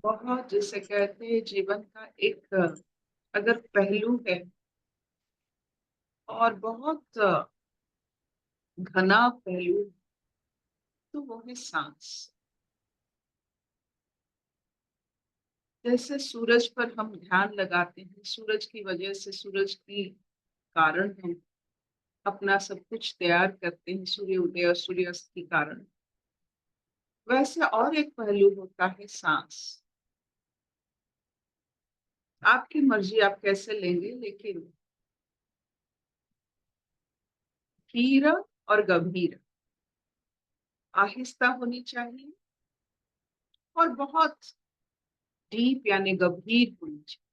बहुत जिसे कहते हैं जीवन का एक अगर पहलू है और बहुत घना पहलू तो वो है सांस। जैसे सूरज पर हम ध्यान लगाते हैं, सूरज की वजह से सूरज की कारण हम अपना सब कुछ तैयार करते हैं, सूर्य उदय और सूर्यास्त के कारण। वैसे और एक पहलू होता है सांस। आपकी मर्जी आप कैसे लेंगे, लेकिन धीर और गंभीर, आहिस्ता होनी चाहिए और बहुत डीप यानी गंभीर होनी चाहिए।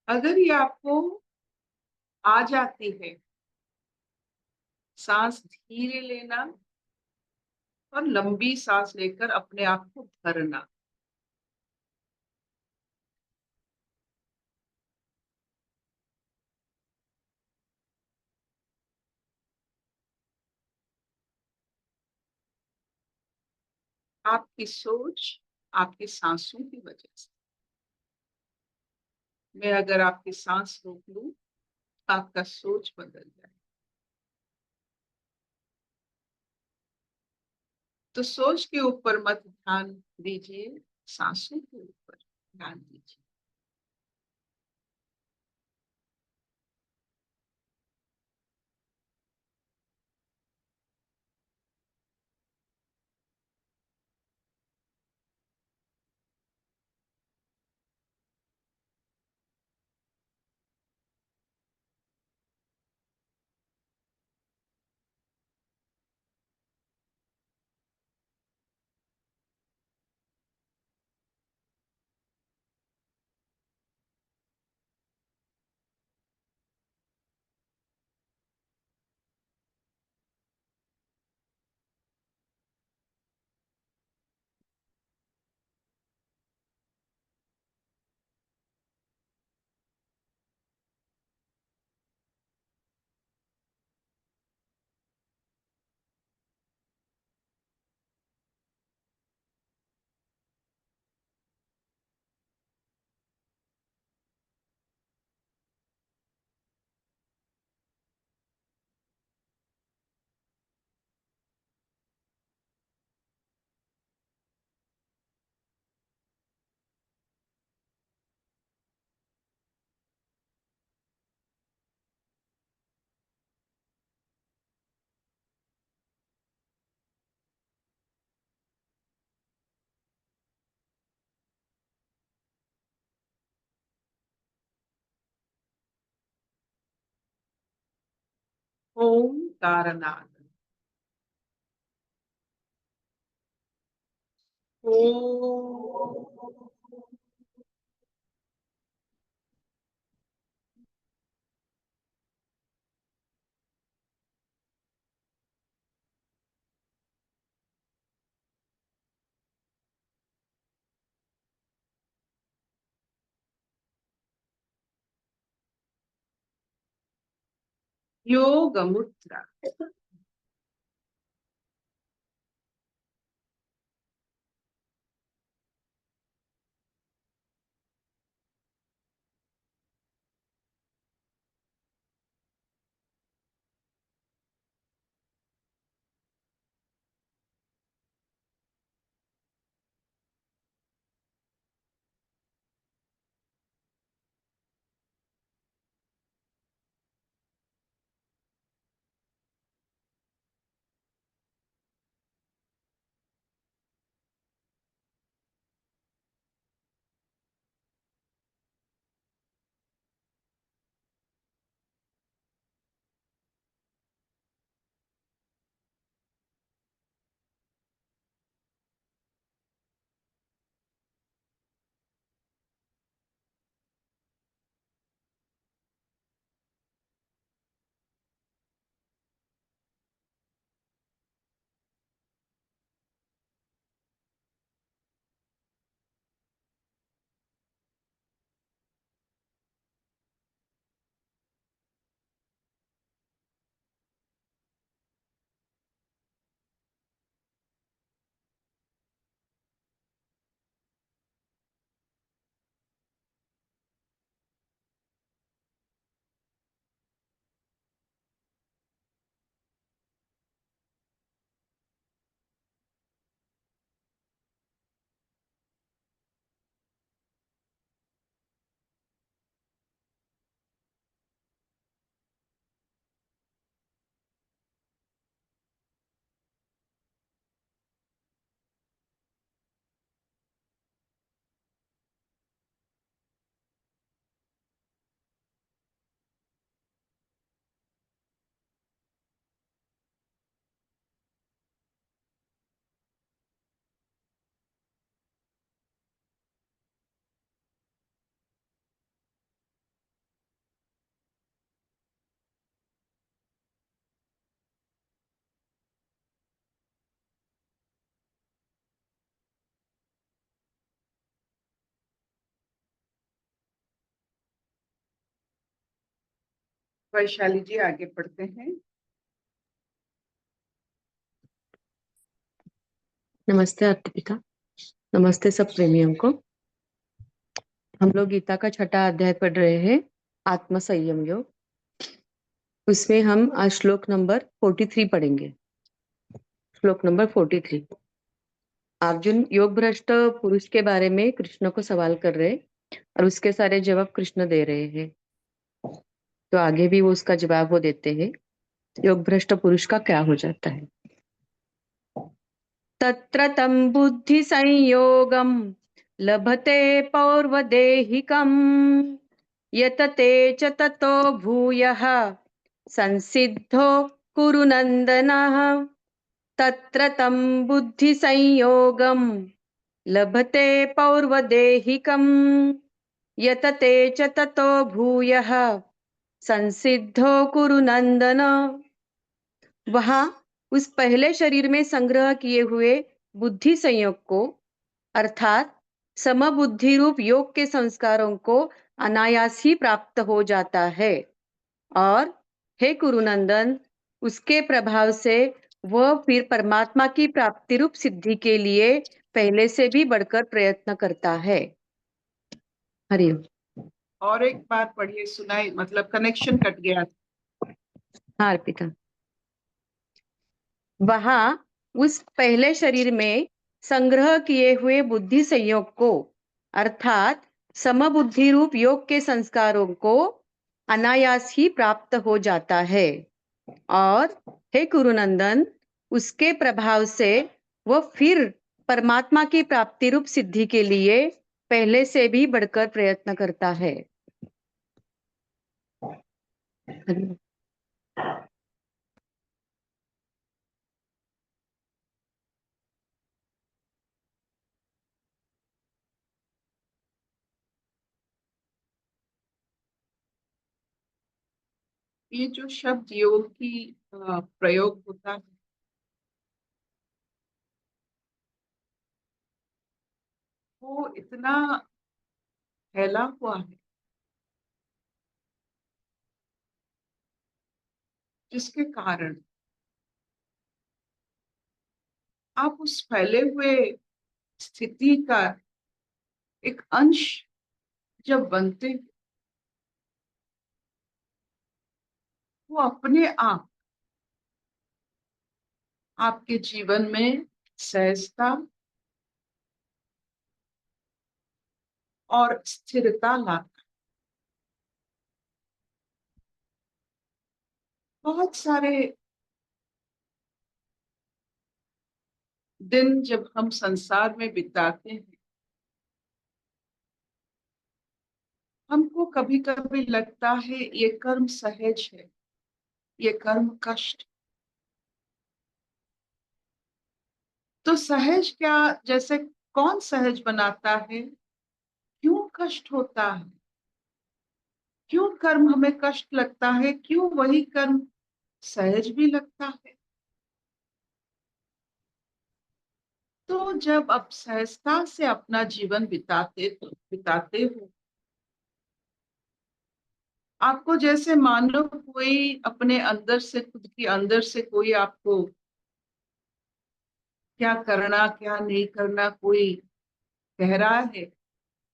अगर ये आपको आ जाती है, सांस धीरे लेना और लंबी सांस लेकर अपने आप को भरना। आपकी सोच आपकी सांसों की वजह से। मैं अगर आपकी सांस रोक लूं, आपका सोच बदल जाए। तो सोच के ऊपर मत ध्यान दीजिए, सांसों के ऊपर ध्यान दीजिए। ओम कारनाद। ओम। योग मुद्रा। वैशाली जी आगे पढ़ते हैं। नमस्ते अर्पिता। नमस्ते सब प्रेमियों को। हम लोग गीता का छठा अध्याय पढ़ रहे हैं, आत्म संयम योग। उसमें हम आज श्लोक नंबर 43 पढ़ेंगे। श्लोक नंबर 43। अर्जुन योग भ्रष्ट पुरुष के बारे में कृष्ण को सवाल कर रहे और उसके सारे जवाब कृष्ण दे रहे हैं। तो आगे भी वो उसका जवाब वो देते हैं। योग भ्रष्ट पुरुष का क्या हो जाता है। तत्र तं बुद्धि संयोगम लभते पौर्वदेहिकम् यतते च ततो भूयः संसिद्धो कुरु नन्दनः। तत्र तं बुद्धि संयोगम लभते पौर्वदेहिकम् यतते च ततो भूयः संसिद्धो कुरु नंदन। वहां उस पहले शरीर में संग्रह किए हुए बुद्धि संयोग को अर्थात समबुद्धि रूप योग के संस्कारों को अनायास ही प्राप्त हो जाता है और हे कुरुनंदन, उसके प्रभाव से वह फिर परमात्मा की प्राप्ति रूप सिद्धि के लिए पहले से भी बढ़कर प्रयत्न करता है। हरिओम। और एक बार पढ़िए, सुनाई, मतलब कनेक्शन कट गया। हाँ अर्पिता। वहां उस पहले शरीर में संग्रह किए हुए बुद्धि संयोग को अर्थात समबुद्धि रूप योग के संस्कारों को अनायास ही प्राप्त हो जाता है और हे कुरुनंदन, उसके प्रभाव से वह फिर परमात्मा की प्राप्ति रूप सिद्धि के लिए पहले से भी बढ़कर प्रयत्न करता है। ये जो शब्द योग की प्रयोग होता है, वो इतना फैला हुआ है जिसके कारण आप उस फैले हुए स्थिति का एक अंश जब बनते हैं, वो अपने आप आपके जीवन में सहजता और स्थिरता लाता है। बहुत सारे दिन जब हम संसार में बिताते हैं, हमको कभी कभी लगता है ये कर्म सहज है, ये कर्म कष्ट। तो सहज क्या, जैसे कौन सहज बनाता है, क्यों कष्ट होता है, क्यों कर्म हमें कष्ट लगता है, क्यों वही कर्म सहज भी लगता है। तो जब आप सहजता से अपना जीवन बिताते हो, आपको जैसे मान लो कोई अपने अंदर से, खुद के अंदर से कोई आपको क्या करना क्या नहीं करना कोई कह रहा है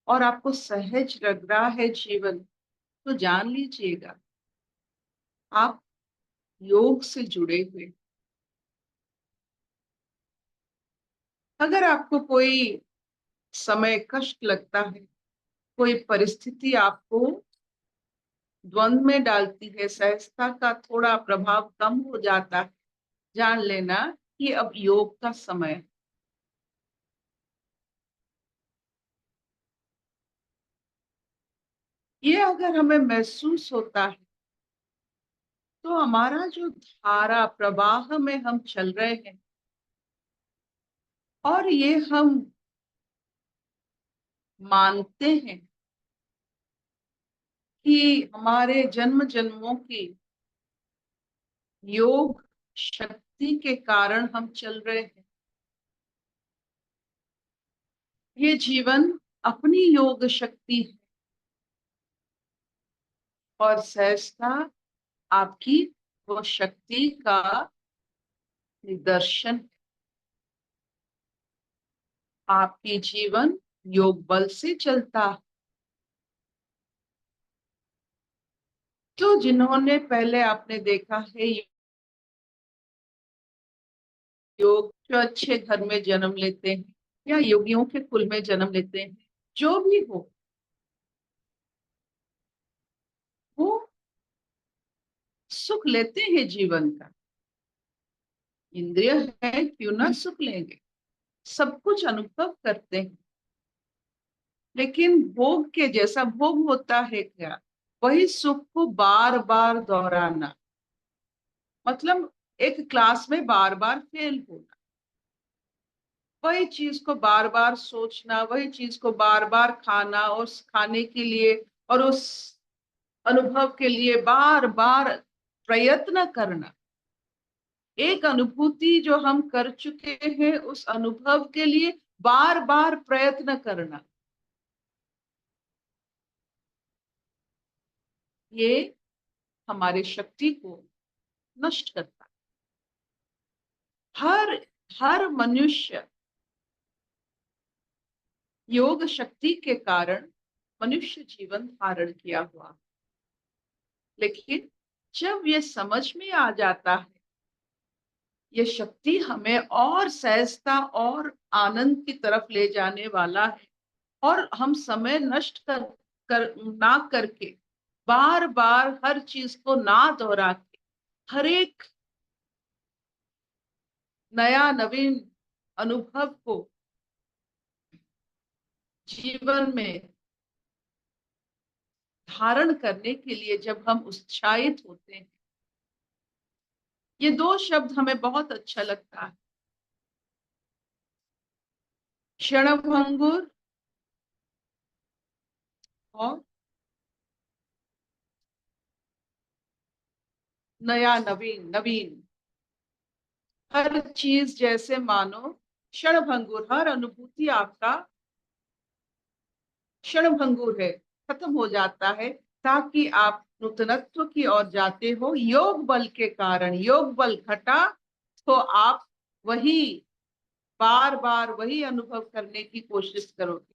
और आपको सहज लग रहा है जीवन, तो जान लीजिएगा आप योग से जुड़े हुए। अगर आपको कोई समय कष्ट लगता है, कोई परिस्थिति आपको द्वंद में डालती है, सहजता का थोड़ा प्रभाव कम हो जाता है, जान लेना कि अब योग का समय है। ये अगर हमें महसूस होता है तो हमारा जो धारा प्रवाह में हम चल रहे हैं और ये हम मानते हैं कि हमारे जन्म जन्मों की योग शक्ति के कारण हम चल रहे हैं, ये जीवन अपनी योग शक्ति है और सहजता आपकी वो शक्ति का निदर्शन है। आपकी जीवन योग बल से चलता है। तो जिन्होंने पहले आपने देखा है योग, जो अच्छे घर में जन्म लेते हैं या योगियों के कुल में जन्म लेते हैं, जो भी हो, वो सुख लेते हैं जीवन का। इंद्रिय है, क्यों ना सुख लेंगे, सब कुछ अनुभव करते हैं। लेकिन भोग के जैसा भोग होता है क्या? वही सुख को बार बार दोहराना, मतलब एक क्लास में बार बार फेल होना, वही चीज को बार बार सोचना, वही चीज को बार बार खाना, और खाने के लिए और उस अनुभव के लिए बार बार प्रयत्न करना। एक अनुभूति जो हम कर चुके हैं, उस अनुभव के लिए बार बार प्रयत्न करना, ये हमारी शक्ति को नष्ट करता है। हर हर मनुष्य योग शक्ति के कारण मनुष्य जीवन धारण किया हुआ, लेकिन जब ये समझ में आ जाता है ये शक्ति हमें और सहजता और आनंद की तरफ ले जाने वाला है, और हम समय नष्ट ना करके बार बार हर चीज को ना दोहरा के हर एक नया नवीन अनुभव को जीवन में धारण करने के लिए जब हम उत्साहित होते हैं, ये दो शब्द हमें बहुत अच्छा लगता है, क्षणभंगुर और नया नवीन नवीन। हर चीज जैसे मानो क्षणभंगुर, हर अनुभूति आपका क्षणभंगुर है, खत्म हो जाता है, ताकि आप नूतनत्व की ओर जाते हो। योग बल के कारण योग बल घटा तो आप वही बार बार वही अनुभव करने की कोशिश करोगे।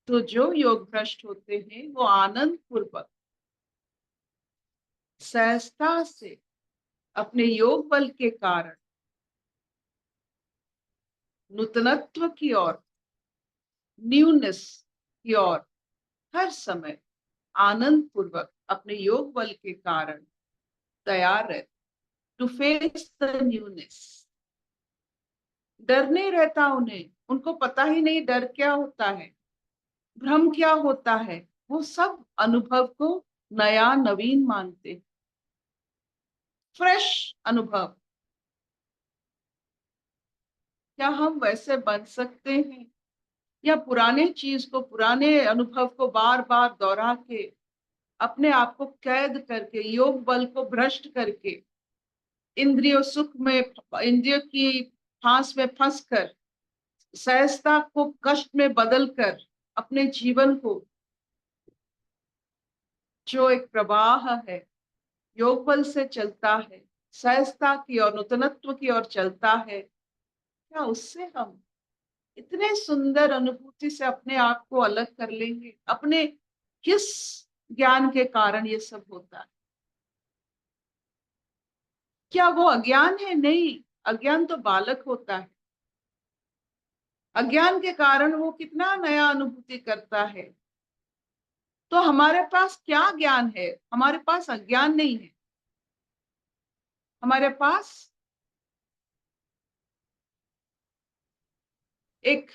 तो जो योग भ्रष्ट होते हैं वो आनंद पूर्वक सहजता से अपने योग बल के कारण नूतनत्व की ओर, न्यूनेस की ओर हर समय आनंद पूर्वक अपने योग बल के कारण तैयार है टू फेस द न्यूनेस। डर नहीं रहता उन्हें, उनको पता ही नहीं डर क्या होता है, भ्रम क्या होता है। वो सब अनुभव को नया नवीन मानते, फ्रेश अनुभव। क्या हम वैसे बन सकते हैं, या पुराने चीज को, पुराने अनुभव को बार बार दोहरा के अपने आप को कैद करके, योग बल को भ्रष्ट करके, इंद्रियों सुख में, इंद्रियों की फांस में फंस कर, सहजता को कष्ट में बदल कर अपने जीवन को, जो एक प्रवाह है योग बल से चलता है, सहजता की और नूतनत्व की ओर चलता है, क्या उससे हम इतने सुंदर अनुभूति से अपने आप को अलग कर लेंगे? अपने किस ज्ञान के कारण ये सब होता है? क्या वो अज्ञान है? नहीं, अज्ञान तो बालक होता है। अज्ञान के कारण वो कितना नया अनुभूति करता है। तो हमारे पास क्या ज्ञान है? हमारे पास अज्ञान नहीं है, हमारे पास एक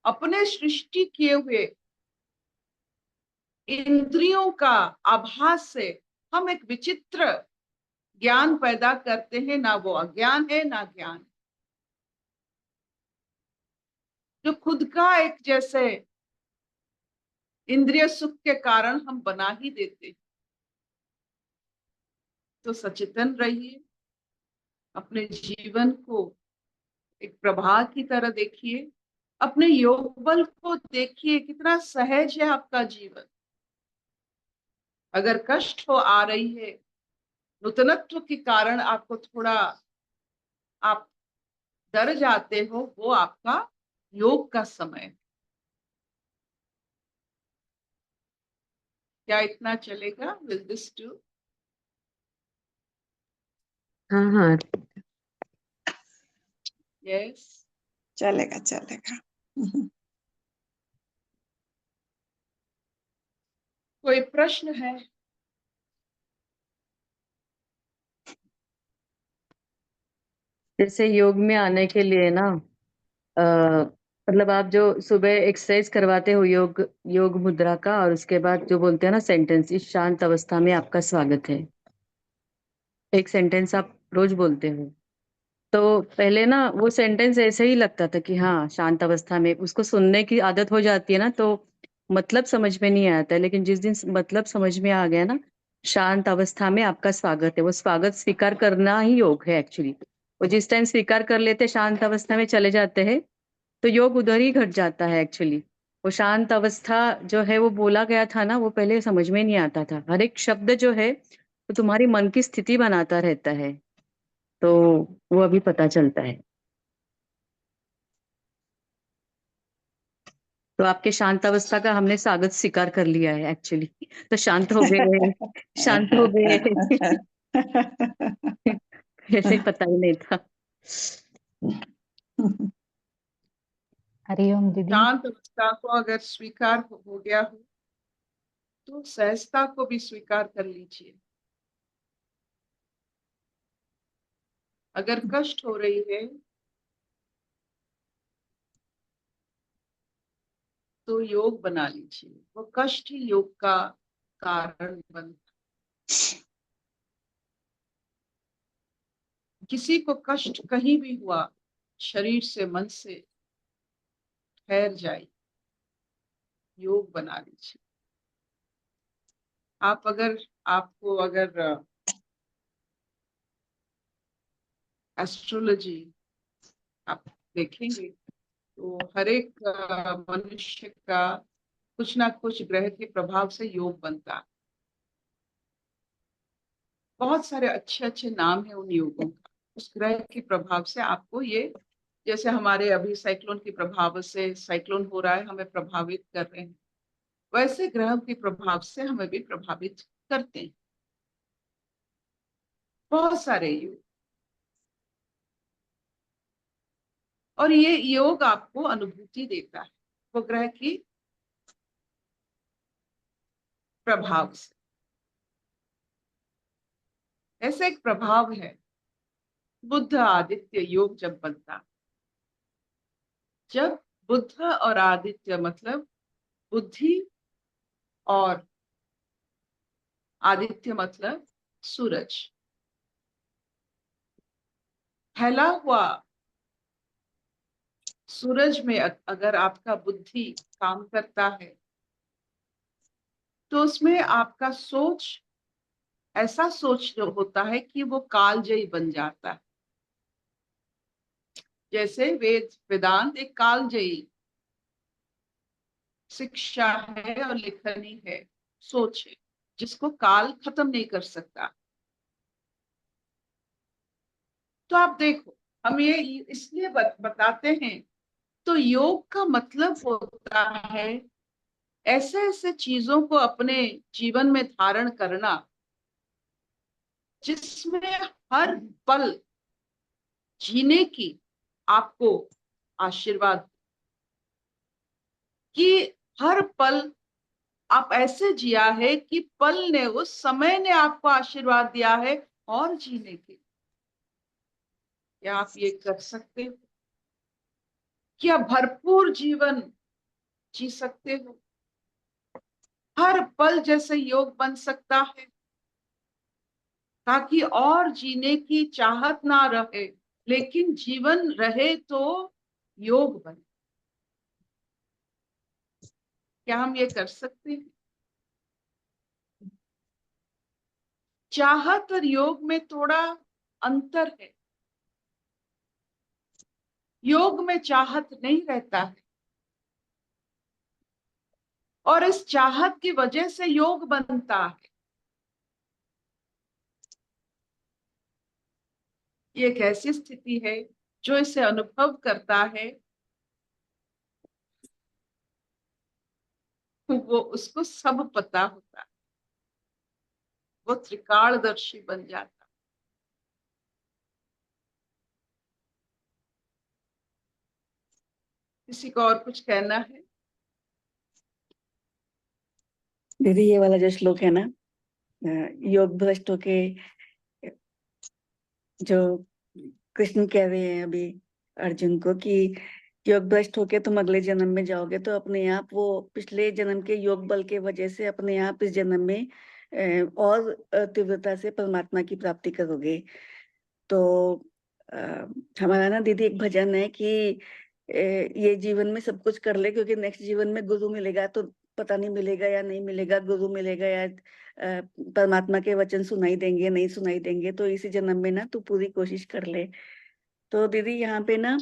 अपने सृष्टि किए हुए इंद्रियों का आभास से हम एक विचित्र ज्ञान पैदा करते हैं। ना वो अज्ञान है ना ज्ञान, जो खुद का एक जैसे इंद्रिय सुख के कारण हम बना ही देते हैं। तो सचेतन रहिए, अपने जीवन को एक प्रवाह की तरह देखिए, अपने योग बल को देखिए, कितना सहज है आपका जीवन। अगर कष्ट हो आ रही है, नूतनत्व के कारण आपको थोड़ा आप डर जाते हो, वो आपका योग का समय है। क्या इतना चलेगा? Will this do? हाँ हाँ। यस। चलेगा चलेगा। कोई प्रश्न है? जैसे योग में आने के लिए ना मतलब आप जो सुबह एक्सरसाइज करवाते हो योग योग मुद्रा का, और उसके बाद जो बोलते हैं ना सेंटेंस, इस शांत अवस्था में आपका स्वागत है, एक सेंटेंस आप रोज बोलते हो। तो पहले ना वो सेंटेंस ऐसे ही लगता था कि हाँ शांत अवस्था में, उसको सुनने की आदत हो जाती है ना तो मतलब समझ में नहीं आता है। लेकिन जिस दिन मतलब समझ में आ गया ना, शांत अवस्था में आपका स्वागत है, वो स्वागत स्वीकार करना ही योग है एक्चुअली। वो जिस टाइम स्वीकार कर लेते, शांत अवस्था में चले जाते हैं, तो योग उधर ही घट जाता है एक्चुअली। वो शांत अवस्था जो है वो बोला गया था ना, वो पहले समझ में नहीं आता था। हर एक शब्द जो है वो तुम्हारी मन की स्थिति बनाता रहता है, तो वो अभी पता चलता है। तो आपके शांत अवस्था का हमने स्वागत स्वीकार कर लिया है एक्चुअली। तो शांत हो गए, शांत हो गए। पहले पता ही नहीं था। हरिओम दीदी। शांत अवस्था को अगर स्वीकार हो गया हो तो सहजता को भी स्वीकार कर लीजिए। अगर कष्ट हो रही है तो योग बना लीजिए, वो कष्ट ही योग का कारण बनता। किसी को कष्ट कहीं भी हुआ, शरीर से मन से ठहर जाए, योग बना लीजिए। आपको अगर एस्ट्रोलॉजी आप देखेंगे तो हर एक मनुष्य का कुछ ना कुछ ग्रह के प्रभाव से योग बनता है। बहुत सारे अच्छे अच्छे नाम है उन योगों का। उस ग्रह के प्रभाव से आपको ये, जैसे हमारे अभी साइक्लोन के प्रभाव से साइक्लोन हो रहा है, हमें प्रभावित कर रहे हैं, वैसे ग्रहों के प्रभाव से हमें भी प्रभावित करते हैं बहुत सारे योग। और ये योग आपको अनुभूति देता है वो ग्रह की प्रभाव से। ऐसे एक प्रभाव है, बुध आदित्य योग जब बनता, जब बुध और आदित्य मतलब बुद्धि और आदित्य मतलब सूरज, फैला हुआ सूरज में अगर आपका बुद्धि काम करता है तो उसमें आपका सोच ऐसा सोच जो होता है कि वो कालजयी बन जाता है। जैसे वेदांत एक कालजयी शिक्षा है और लेखनी है, सोच है जिसको काल खत्म नहीं कर सकता। तो आप देखो, हम ये इसलिए बताते हैं, तो योग का मतलब होता है ऐसे ऐसे चीजों को अपने जीवन में धारण करना जिसमें हर पल जीने की आपको आशीर्वाद, कि हर पल आप ऐसे जिया है कि पल ने, उस समय ने आपको आशीर्वाद दिया है और जीने के। क्या आप ये कर सकते हो? क्या भरपूर जीवन जी सकते हो? हर पल जैसे योग बन सकता है ताकि और जीने की चाहत ना रहे, लेकिन जीवन रहे तो योग बने। क्या हम ये कर सकते हैं? चाहत और योग में थोड़ा अंतर है। योग में चाहत नहीं रहता है और इस चाहत की वजह से योग बनता है। ये एक ऐसी स्थिति है जो इसे अनुभव करता है तो वो उसको सब पता होता है, वो त्रिकालदर्शी बन जाता। किसी को और कुछ कहना है? दीदी ये वाला जो श्लोक है ना, योग भ्रष्ट होके, जो कृष्ण कह रहे हैं अभी अर्जुन को कि योग भ्रष्ट होके तुम अगले जन्म में जाओगे, तो अपने आप वो पिछले जन्म के योग बल के वजह से अपने आप इस जन्म में और तीव्रता से परमात्मा की प्राप्ति करोगे। तो अ, हमारा ना दीदी एक भजन है कि ये जीवन में सब कुछ कर ले, क्योंकि नेक्स्ट जीवन में गुरु मिलेगा, तो पता नहीं मिलेगा या नहीं मिलेगा, गुरु मिलेगा या परमात्मा के वचन सुनाई देंगे नहीं सुनाई देंगे, तो इसी जन्म में ना तू पूरी कोशिश कर ले। तो दीदी यहाँ पे ना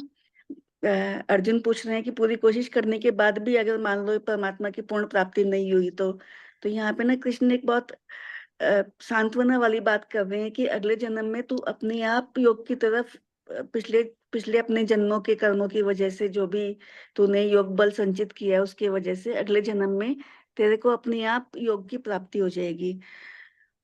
अर्जुन पूछ रहे हैं कि पूरी कोशिश करने के बाद भी अगर मान लो परमात्मा की पूर्ण प्राप्ति नहीं हुई, तो यहाँ पे ना कृष्ण एक बहुत सांत्वना वाली बात कर रहे हैं कि अगले जन्म में तू अपने आप योग की तरफ पिछले पिछले अपने जन्मों के कर्मों की वजह से जो भी तूने योग बल संचित किया है उसके वजह से अगले जन्म में तेरे को अपने आप योग की प्राप्ति हो जाएगी।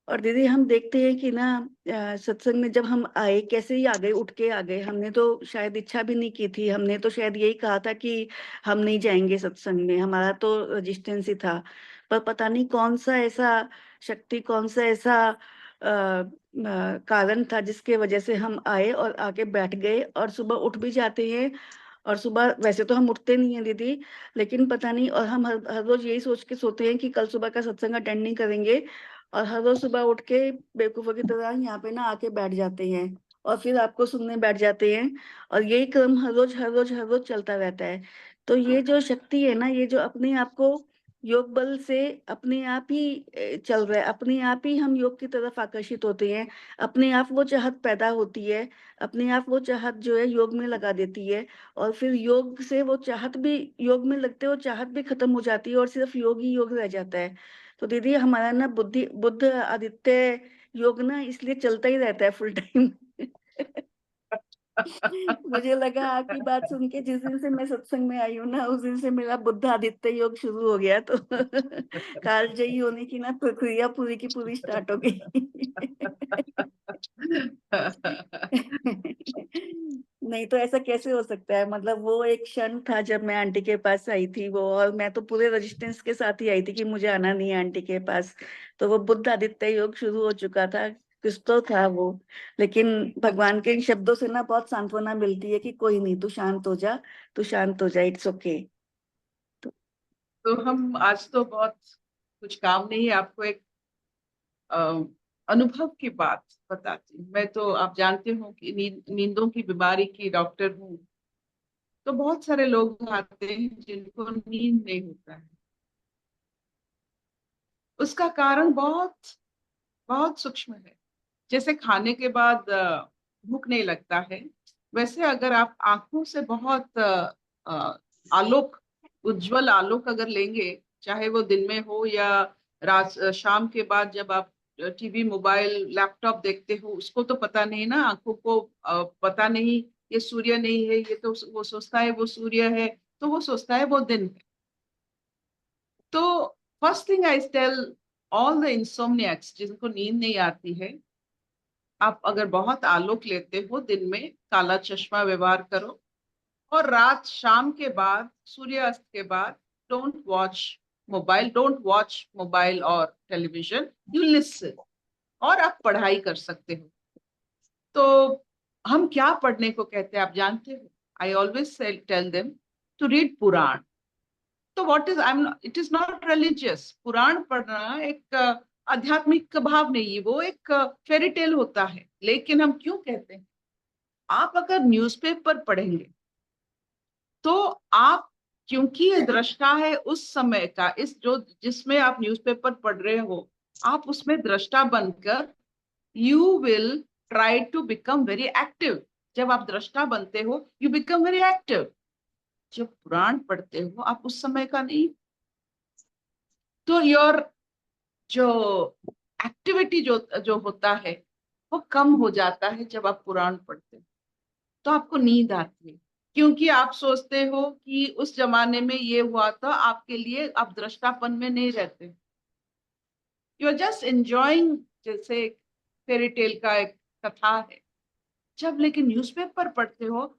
और दीदी हम देखते हैं कि ना सत्संग में जब हम आए, कैसे ही आ गए, उठ के आ गए। हमने तो शायद इच्छा भी नहीं की थी, हमने तो शायद यही कहा था कि हम नहीं जाएंगे सत्संग में, हमारा तो रेजिस्टेंस ही था। पर पता नहीं कौन सा ऐसा शक्ति, कौन सा ऐसा कारण था जिसके वजह से हम आए और आके बैठ गए, और सुबह उठ भी जाते हैं। और सुबह वैसे तो हम उठते नहीं है दीदी, लेकिन पता नहीं, और हम हर रोज यही सोच के सोते हैं कि कल सुबह का सत्संग अटेंड नहीं करेंगे, और हर रोज सुबह उठ के बेवकूफों की तरह यहाँ पे ना आके बैठ जाते हैं और फिर आपको सुनने बैठ जाते हैं। और यही क्रम हर रोज हर रोज हर रोज चलता रहता है। तो ये जो शक्ति है ना, ये जो अपने आप को योग बल से अपने आप ही चल रहा है, अपने आप ही हम योग की तरफ आकर्षित होते हैं, अपने आप वो चाहत पैदा होती है, अपने आप वो चाहत जो है योग में लगा देती है, और फिर योग से वो चाहत भी, योग में लगते वो चाहत भी खत्म हो जाती है और सिर्फ योग ही योग रह जाता है। तो दीदी हमारा ना बुद्ध आदित्य योग ना इसलिए चलता ही रहता है फुल टाइम। मुझे लगा आपकी बात सुन के जिस दिन से मैं सत्संग में आई हूँ ना, उस दिन से मेरा बुद्ध आदित्य योग शुरू हो गया। तो कालजयी होने की ना प्रक्रिया पूरी की पूरी स्टार्ट हो गई। नहीं तो ऐसा कैसे हो सकता है, मतलब वो एक क्षण था जब मैं आंटी के पास आई थी, वो, और मैं तो पूरे रेजिस्टेंस के साथ ही आई थी कि मुझे आना नहीं है आंटी के पास। तो वो बुद्ध आदित्य योग शुरू हो चुका था, कुछ तो था वो। लेकिन भगवान के इन शब्दों से ना बहुत सांत्वना मिलती है कि कोई नहीं, तू शांत हो जा, तू शांत हो जा, इट्स ओके। तो हम आज तो बहुत कुछ काम नहीं, आपको एक अ, अनुभव की बात बताती हूँ। मैं तो आप जानते हो कि नींदों की बीमारी की डॉक्टर हूँ। तो बहुत सारे लोग आते हैं जिनको नींद नहीं होता है। उसका कारण बहुत बहुत सूक्ष्म है। जैसे खाने के बाद भूख नहीं लगता है, वैसे अगर आप आंखों से बहुत आलोक, उज्जवल आलोक अगर लेंगे, चाहे वो दिन में हो या रात, शाम के बाद जब आप टीवी मोबाइल लैपटॉप देखते हो, उसको तो पता नहीं ना, आंखों को पता नहीं ये सूर्य नहीं है, ये तो वो सोचता है वो सूर्य है, तो वो सोचता है वो दिन है। तो first thing I tell all the insomniacs जिनको नींद नहीं आती है, आप अगर बहुत आलोक लेते हो दिन में, काला चश्मा व्यवहार करो, और रात शाम के बाद, सूर्यास्त के बाद, डोंट वॉच मोबाइल और टेलीविजन, यू लिसन, और आप पढ़ाई कर सकते हो। तो हम क्या पढ़ने को कहते हैं आप जानते हो? I always tell them to read Purana. तो what is I am, it is not religious. Purana पढ़ना एक आध्यात्मिक भाव नहीं है, वो एक फेरी टेल होता है। लेकिन हम क्यों कहते हैं? आप अगर न्यूज़पेपर पढ़ेंगे तो आप, क्योंकि ये दृष्टा है उस समय का, इस जो जिसमें आप न्यूज़पेपर पढ़ रहे हो, आप उसमें दृष्टा बनकर you will try to become very active. जब आप दृष्टा बनते हो यू बिकम वेरी एक्टिव। जब पुराण पढ़ते हो आप उस समय का नहीं। तो योर जो एक्टिविटी जो जो होता है, वो कम हो जाता है जब आप पुराण पढ़ते हो। तो आपको नींद आती है, क्योंकि आप सोचते हो कि उस जमाने में ये हुआ था, आपके लिए आप दृष्टापन में नहीं रहते, यू आर जस्ट एंजॉइंग, जैसे फेरी टेल का एक कथा है। जब लेकिन न्यूज़पेपर पढ़ते हो,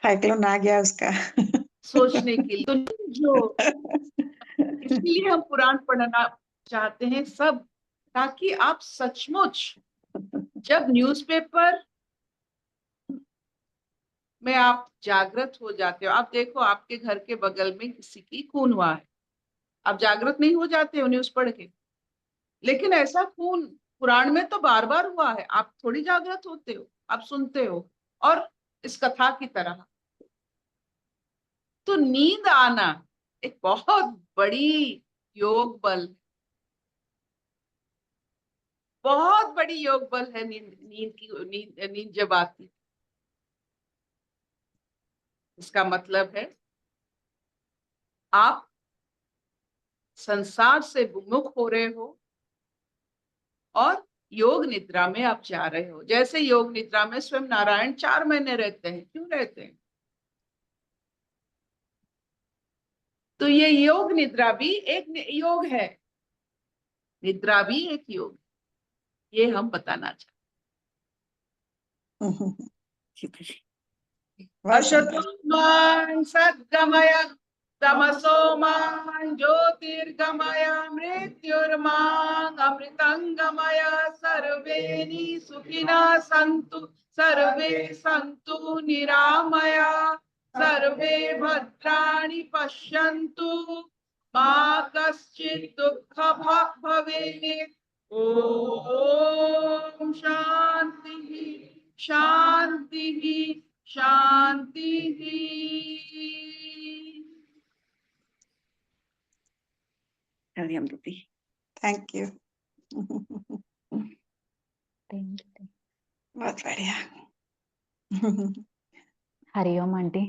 साइक्लोन आ गया उसका। सोचने के लिए, तो जो इसलिए हम पुराण पढ़ना चाहते हैं सब, ताकि आप सचमुच जब न्यूज़पेपर में आप जागृत हो जाते हो, आप देखो आपके घर के बगल में किसी की खून हुआ है, आप जागृत नहीं हो जाते हो न्यूज़ पढ़ के? लेकिन ऐसा खून पुराण में तो बार बार हुआ है, आप थोड़ी जागृत होते हो, आप सुनते हो। और इस कथा की तरह तो नींद आना एक बहुत बड़ी योग बल, बहुत बड़ी योग बल है। नींद जब आती, इसका मतलब है आप संसार से विमुख हो रहे हो और योग निद्रा में आप जा रहे हो। जैसे योग निद्रा में स्वयं नारायण 4 महीने रहते हैं, क्यों रहते हैं? तो ये योग निद्रा भी एक योग है, निद्रा भी एक योग, ये हम बताना चाहते ठीक है जी। हैं। बस असतोमां सद्गमय तमसोमां ज्योतिर्गमय मृत्युर्मां अमृतंगमय। सर्वे सुखिनः सन्तु, सर्वे सन्तु निरामया, सर्वे भद्राणि पश्यन्तु, मा कश्चित् दुःखभाग् भवेत्। ओम शांति शांति शांति। हरि ओम दीदी। Thank you. बहुत बढ़िया। हरिओम आंटी।